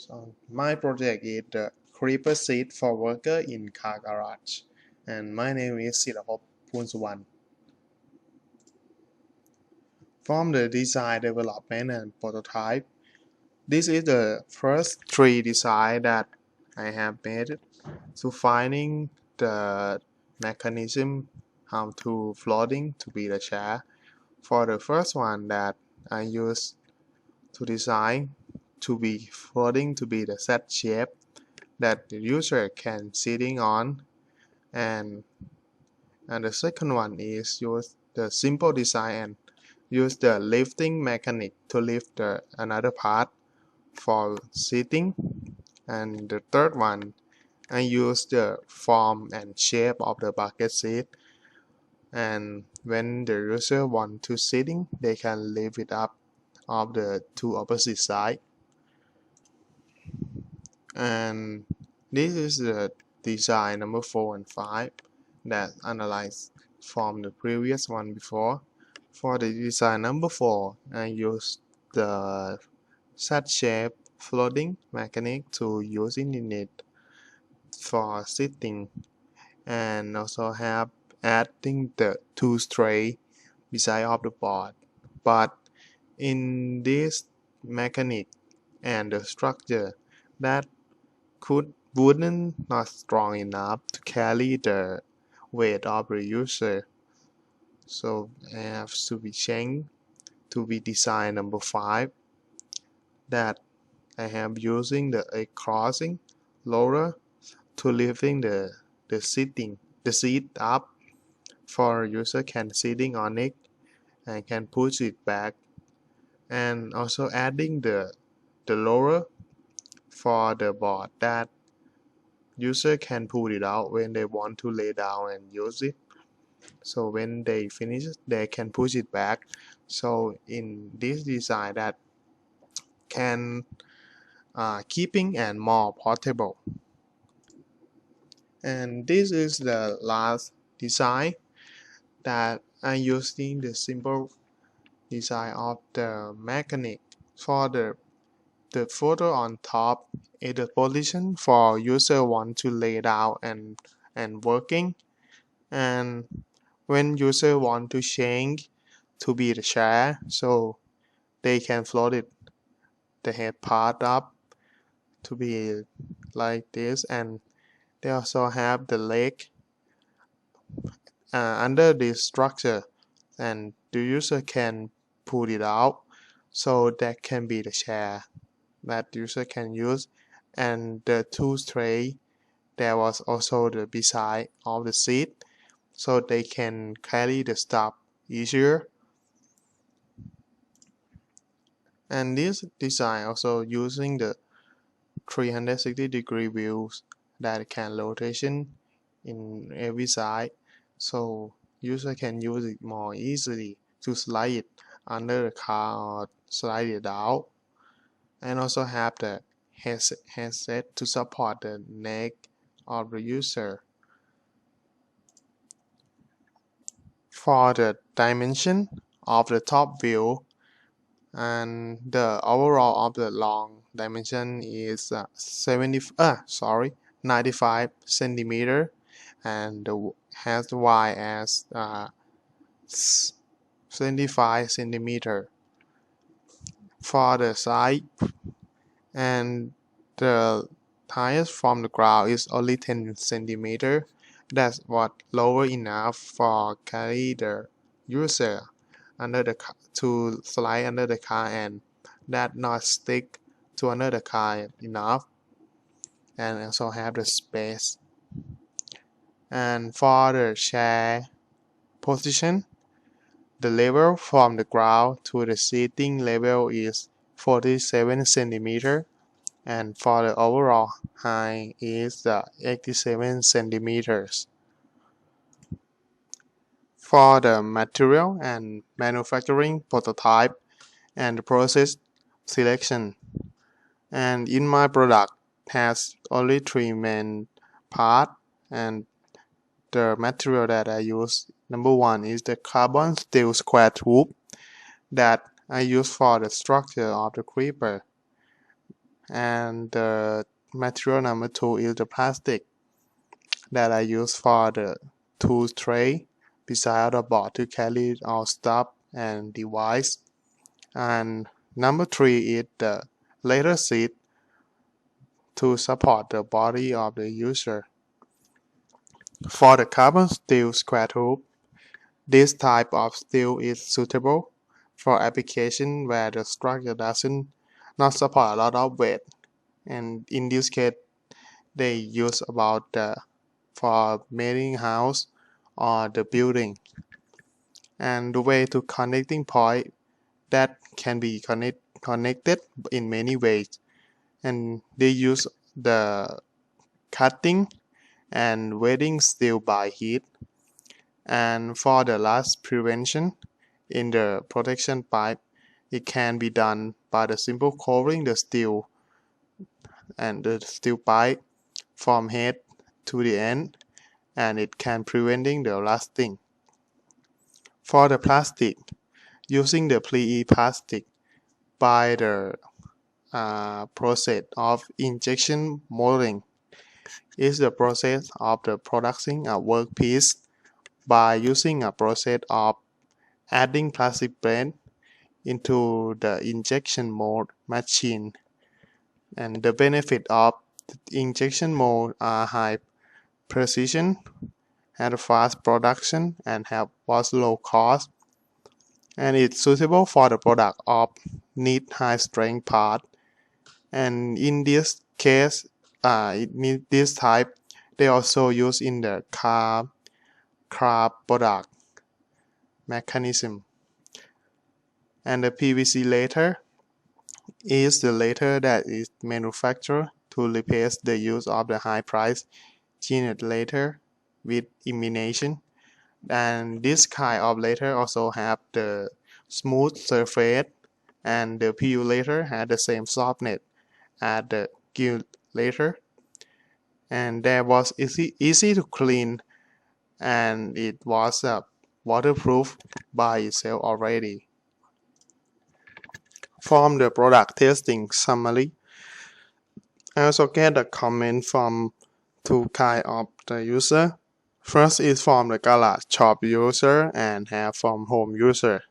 So my project is the Creeper Seat for Worker in Car Garage, and my name is Sirapop Poonsuwan. From the design, development, and prototype, this is the first three design that I have made to finding the mechanism how to floating to be the chair. For the first one that I used to design to be floating to be the Z shape that the user can sitting on, and the second one is use the simple design and use the lifting mechanic to lift the another part for sitting, and the third one I use the form and shape of the bucket seat, and when the user want to sitting they can lift it up of the two opposite side. And this is the design number 4 and 5 that analyzed from the previous one before. For the design number 4, I used the Z-shape floating mechanic to using in it for sitting, and also have adding the two tray beside of the board. But in this mechanic and the structure that wouldn't not strong enough to carry the weight of the user, so I have to be changed to be design number 5 that I have using the crossing loader to lifting the seat up for user can sitting on it and can push it back, and also adding the loader for the board that user can pull it out when they want to lay down and use it. So when they finish they can push it back. So in this design that can keeping and more portable. And this is the last design that I using the simple design of the mechanic. For the photo on top is the position for user want to lay down and working, and when user want to change to be the chair, so they can float it the head part up to be like this, and they also have the leg under this structure, and the user can pull it out, so that can be the chair that user can use. And the two tray there was also the beside of the seat, so they can carry the stuff easier. And this design also using the 360-degree views that can rotation in every side, so user can use it more easily to slide it under the car or slide it out, and also have the headset to support the neck of the user. For the dimension of the top view, and the overall of the long dimension is 95 centimeter, and has the wide as 75 centimeter. For the side, and the highest from the ground is only 10 centimeter. That's what lower enough for carry the user under the car, to slide under the car, and that not stick to under the car enough, and also have the space. And for the chair position, the level from the ground to the seating level is 47 centimeter, and for the overall height is 87 centimeters. For the material and manufacturing prototype and the process selection, and in my product has only 3 main parts, and the material that I use, number 1 is the carbon steel square tube that I use for the structure of the creeper, And the material number 2 is the plastic that I use for the tool tray beside the board to carry our stuff and device. And number 3 is the leather seat to support the body of the user. For the carbon steel square tube, this type of steel is suitable for application where the structure doesn't not support a lot of weight, and in this case they use about for making house or the building. And the way to connecting point that can be connected in many ways, and they use the cutting and wetting steel by heat. And for the last prevention in the protection pipe, it can be done by the simple covering the steel and the steel pipe from head to the end, and it can preventing the rusting. For the plastic, using the PE plastic by the process of injection molding is the process of the producing a workpiece by using a process of adding plastic blend into the injection mold machine. And the benefit of the injection mold are high precision, have fast production, and was low cost. And it's suitable for the product of need high strength part. And in this case, this type, they also use in the car product mechanism. And the PVC later is the later that is manufactured to replace the use of the high price generic later with immunization. And this kind of later also have the smooth surface, and the PU later had the same softness as the GU later, and that was easy to clean, and it was waterproof by itself already. From the product testing summary, I also get a comment from two kind of the user. First is from the garage shop user and have from home user.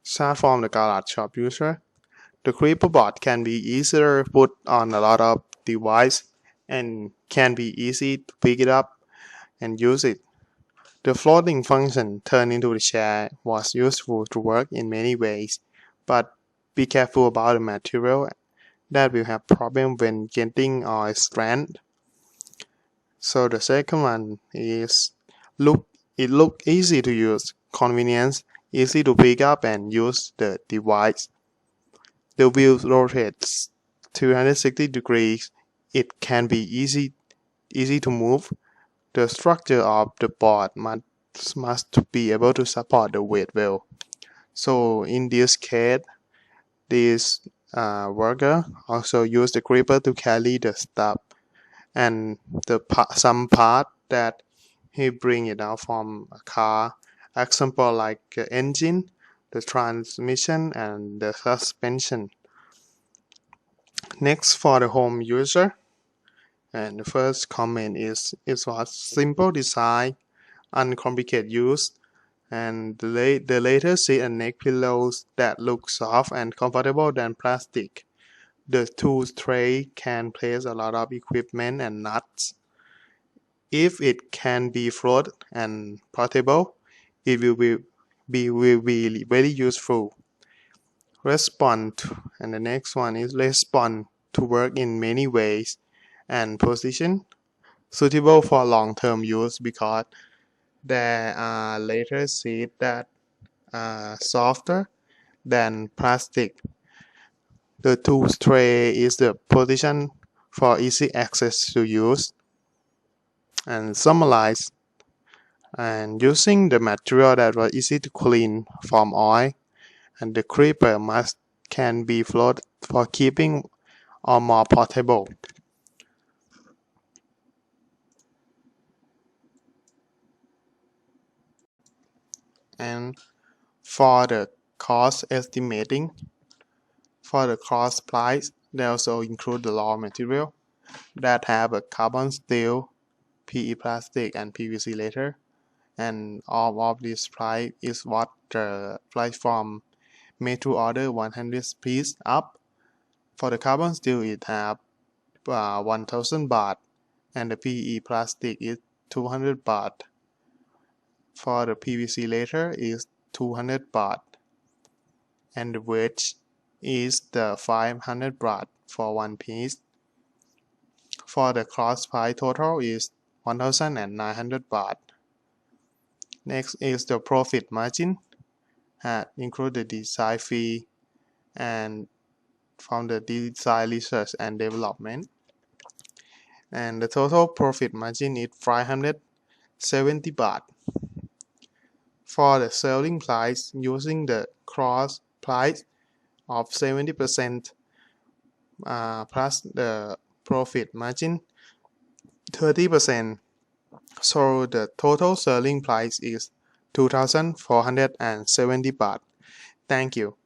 Start from the garage shop user. The creeper board can be easier put on a lot of device and can be easy to pick it up and use it. The floating function turned into the chair was useful to work in many ways, but be careful about the material that will have problem when getting or strand. So the second one is it look easy to use, convenience, easy to pick up and use the device. The wheel rotates 260 degrees. It can be easy to move. The structure of the board must be able to support the weight well. So in this case, this worker also use the gripper to carry the stuff, and some part that he bring it out from a car. Example like engine, the transmission, and the suspension. Next, for the home user, and the first comment is it was simple design, uncomplicated use, and the later seat and neck pillows that look soft and comfortable than plastic. The tool tray can place a lot of equipment and nuts. If it can be float and portable, it will be very useful. Respond, and the next one is respond to work in many ways, and position suitable for long-term use because there are later seats that are softer than plastic. The tool tray is the position for easy access to use. And summarize, and using the material that was easy to clean from oil, and the creeper can be float for keeping or more portable. And for the cost estimating, for the cost price, They also include the raw material that have a carbon steel, PE plastic, and PVC later. And all of this price is what the price from made to order 100 piece up. For the carbon steel, it have 1000 baht, and the PE plastic is 200 baht. For the PVC later is 200 baht, and the wedge is the 500 baht for one piece. For the cross price total is 1900 baht. Next is the profit margin, include the design fee and from the design research and development. And the total profit margin is 570 baht. For the selling price, using the cross price of 70% plus the profit margin 30%, so the total selling price is 2,470 baht. Thank you.